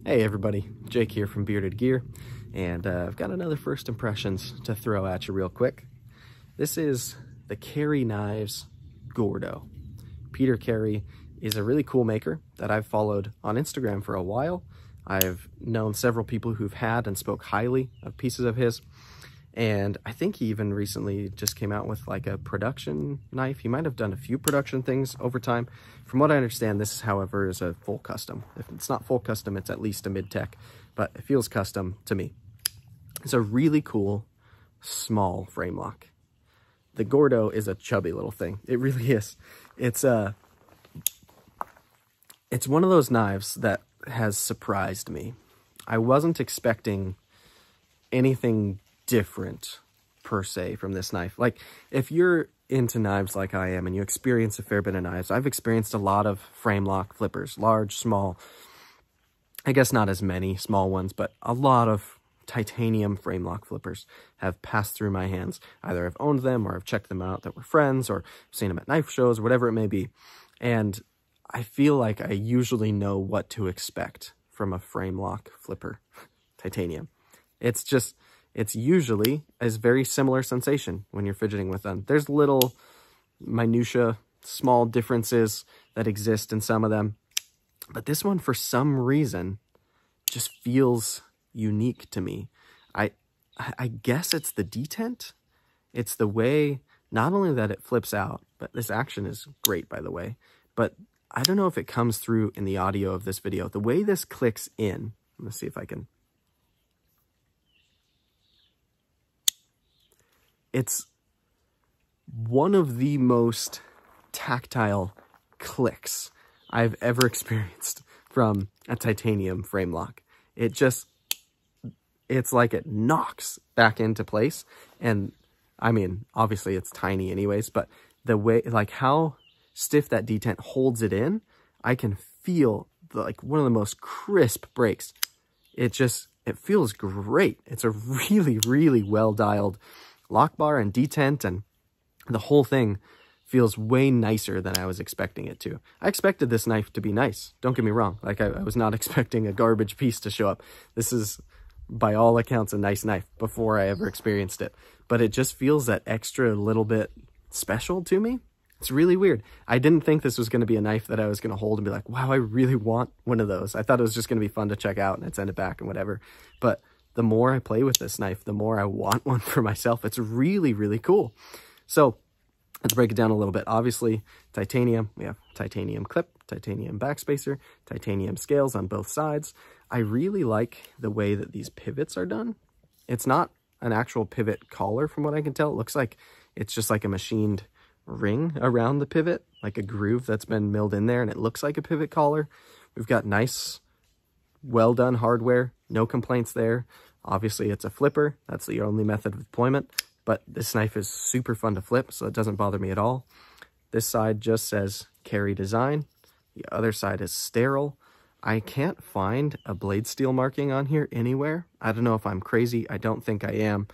Hey everybody, Jake here from Bearded Gear, and I've got another first impressions to throw at you real quick. This is the Carey Knives Gordo. Peter Carey is a really cool maker that I've followed on Instagram for a while. I've known several people who've had and spoke highly of pieces of his, and I think he even recently just came out with like a production knife. He might have done a few production things over time. From what I understand, this, however, is a full custom. If it's not full custom, it's at least a mid-tech, but it feels custom to me. It's a really cool, small frame lock. The Gordo is a chubby little thing. It really is. It's one of those knives that has surprised me. I wasn't expecting anything different per se from this knife. Like, if you're into knives like I am and you experience a fair bit of knives, I've experienced a lot of frame lock flippers, large, small, I guess not as many small ones, but a lot of titanium frame lock flippers have passed through my hands. Either I've owned them or I've checked them out that were friends or seen them at knife shows or whatever it may be. And I feel like I usually know what to expect from a frame lock flipper, titanium. It's usually a very similar sensation when you're fidgeting with them. There's little minutia, small differences that exist in some of them. But this one, for some reason, just feels unique to me. I guess it's the detent. It's the way, not only that it flips out, but this action is great, by the way. But I don't know if it comes through in the audio of this video. The way this clicks in, let's see if I can. It's one of the most tactile clicks I've ever experienced from a titanium frame lock. It's like it knocks back into place. And I mean, obviously it's tiny anyways, but the way, like how stiff that detent holds it in, I can feel like one of the most crisp breaks. It feels great. It's a really, really well dialed lock bar and detent, and the whole thing feels way nicer than I was expecting it to. I expected this knife to be nice. Don't get me wrong. Like I was not expecting a garbage piece to show up. This is, by all accounts, a nice knife before I ever experienced it. But it just feels that extra little bit special to me. It's really weird. I didn't think this was going to be a knife that I was going to hold and be like, wow, I really want one of those. I thought it was just going to be fun to check out and I'd send it back and whatever. But the more I play with this knife, the more I want one for myself. It's really, really cool. So let's break it down a little bit. Obviously, titanium. We have titanium clip, titanium backspacer, titanium scales on both sides. I really like the way that these pivots are done. It's not an actual pivot collar from what I can tell. It looks like it's just like a machined ring around the pivot, like a groove that's been milled in there, and it looks like a pivot collar. We've got nice, well done hardware. No complaints there. Obviously, it's a flipper. That's the only method of deployment, but this knife is super fun to flip, so it doesn't bother me at all. This side just says Carey Design. The other side is sterile. I can't find a blade steel marking on here anywhere. I don't know if I'm crazy. I don't think I am.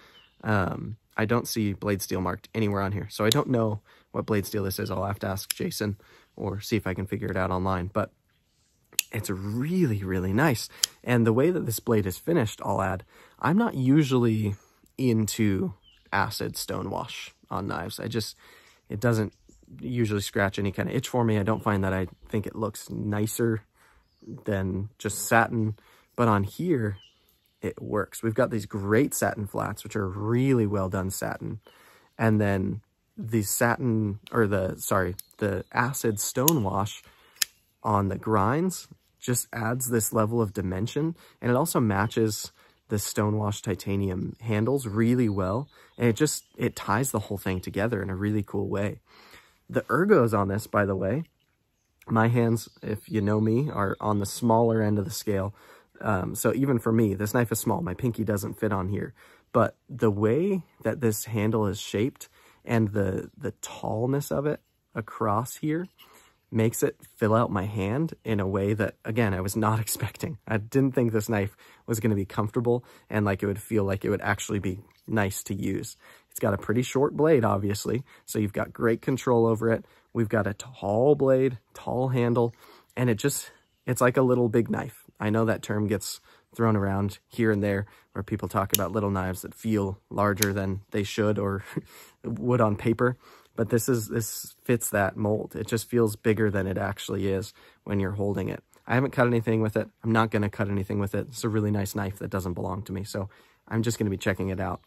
I don't see blade steel marked anywhere on here, so I don't know what blade steel this is. I'll have to ask Jason or see if I can figure it out online, but it's really, really nice. And the way that this blade is finished, I'll add, I'm not usually into acid stonewash on knives. It doesn't usually scratch any kind of itch for me. I don't find that I think it looks nicer than just satin. But on here, it works. We've got these great satin flats, which are really well done satin. And then the satin, or the acid stonewash on the grinds just adds this level of dimension, and it also matches the stonewash titanium handles really well, and it ties the whole thing together in a really cool way. The ergos on this, by the way, my hands, if you know me, are on the smaller end of the scale, so even for me, this knife is small. My pinky doesn't fit on here, but the way that this handle is shaped and the tallness of it across here makes it fill out my hand in a way that, again, I was not expecting. I didn't think this knife was going to be comfortable and like it would feel like it would actually be nice to use. It's got a pretty short blade, obviously, so you've got great control over it. We've got a tall blade, tall handle, and it's like a little big knife. I know that term gets thrown around here and there where people talk about little knives that feel larger than they should or would on paper. But this fits that mold. It just feels bigger than it actually is when you're holding it. I haven't cut anything with it. I'm not going to cut anything with it. It's a really nice knife that doesn't belong to me. So I'm just going to be checking it out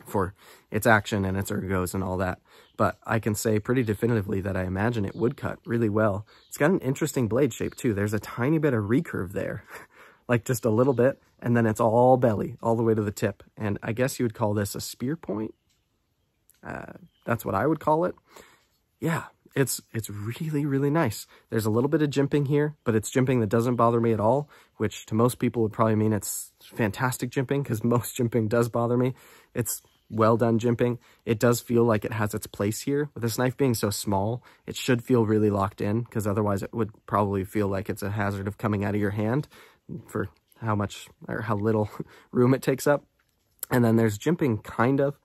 for its action and its ergos and all that. But I can say pretty definitively that I imagine it would cut really well. It's got an interesting blade shape too. There's a tiny bit of recurve there, like just a little bit, and then it's all belly, all the way to the tip. And I guess you would call this a spear point. That's what I would call it. Yeah, it's really, really nice. There's a little bit of jimping here, but it's jimping that doesn't bother me at all, which to most people would probably mean it's fantastic jimping, because most jimping does bother me. It's well done jimping. It does feel like it has its place here. With this knife being so small, it should feel really locked in, because otherwise it would probably feel like it's a hazard of coming out of your hand for how much or how little room it takes up. And then there's jimping kind of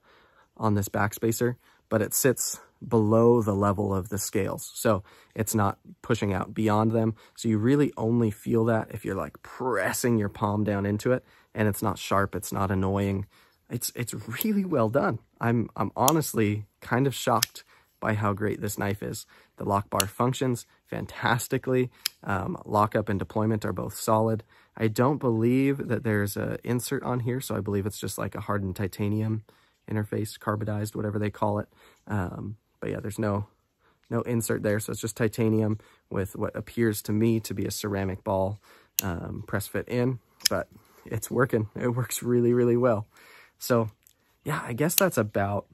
on this backspacer, but it sits below the level of the scales, so it's not pushing out beyond them. So you really only feel that if you're like pressing your palm down into it, and it's not sharp, it's not annoying. It's really well done. I'm honestly kind of shocked by how great this knife is. The lock bar functions fantastically. Lockup and deployment are both solid. I don't believe that there's an insert on here, so I believe it's just like a hardened titanium interface, carbidized, whatever they call it. But yeah, there's no insert there, so it's just titanium with what appears to me to be a ceramic ball press fit in, but it's working. It works really, really well. So yeah, I guess that's about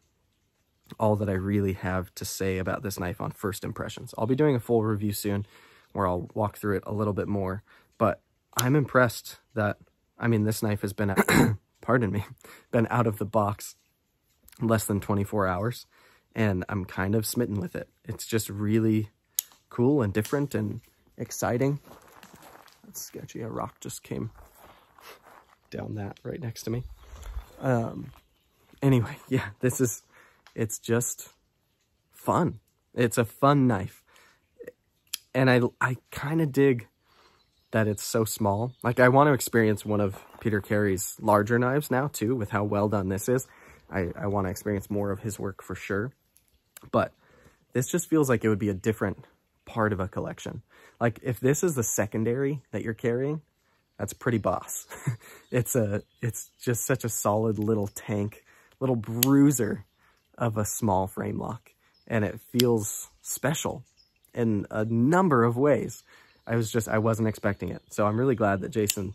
all that I really have to say about this knife on first impressions. I'll be doing a full review soon where I'll walk through it a little bit more, but I'm impressed that, I mean, this knife has been, pardon me, been out of the box less than 24 hours, and I'm kind of smitten with it. It's just really cool and different and exciting. That's sketchy. A rock just came down that right next to me. Anyway, yeah, it's just fun. It's a fun knife. And I kind of dig that it's so small. Like, I want to experience one of Peter Carey's larger knives now too, with how well done this is. I want to experience more of his work for sure. But this just feels like it would be a different part of a collection. Like, if this is the secondary that you're carrying, that's pretty boss. It's just such a solid little tank, little bruiser of a small frame lock. And it feels special in a number of ways. I wasn't expecting it. So I'm really glad that Jason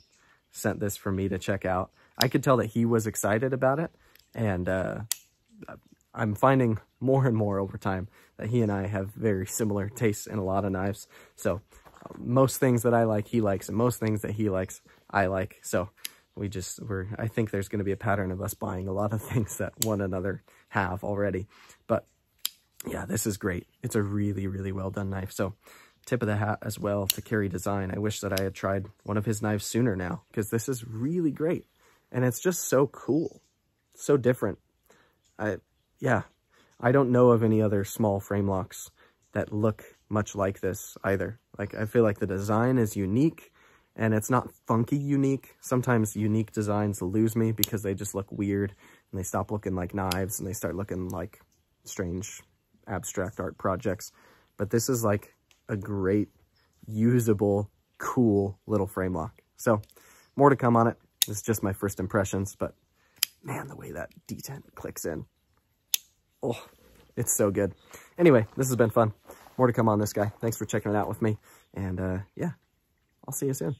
sent this for me to check out. I could tell that he was excited about it. And I'm finding more and more over time that he and I have very similar tastes in a lot of knives. So most things that I like, he likes, and most things that he likes, I like. So I think there's going to be a pattern of us buying a lot of things that one another have already. But yeah, this is great. It's a really, really well done knife. So tip of the hat as well to Carey Design. I wish that I had tried one of his knives sooner now, because this is really great. And it's just so cool. So different. I don't know of any other small frame locks that look much like this either. Like, I feel like the design is unique, and it's not funky unique. Sometimes unique designs lose me because they just look weird and they stop looking like knives and they start looking like strange abstract art projects. But this is like a great, usable, cool little frame lock. So more to come on it. This is just my first impressions, but man, the way that detent clicks in. Oh, it's so good. Anyway, this has been fun. More to come on this guy. Thanks for checking it out with me. And yeah, I'll see you soon.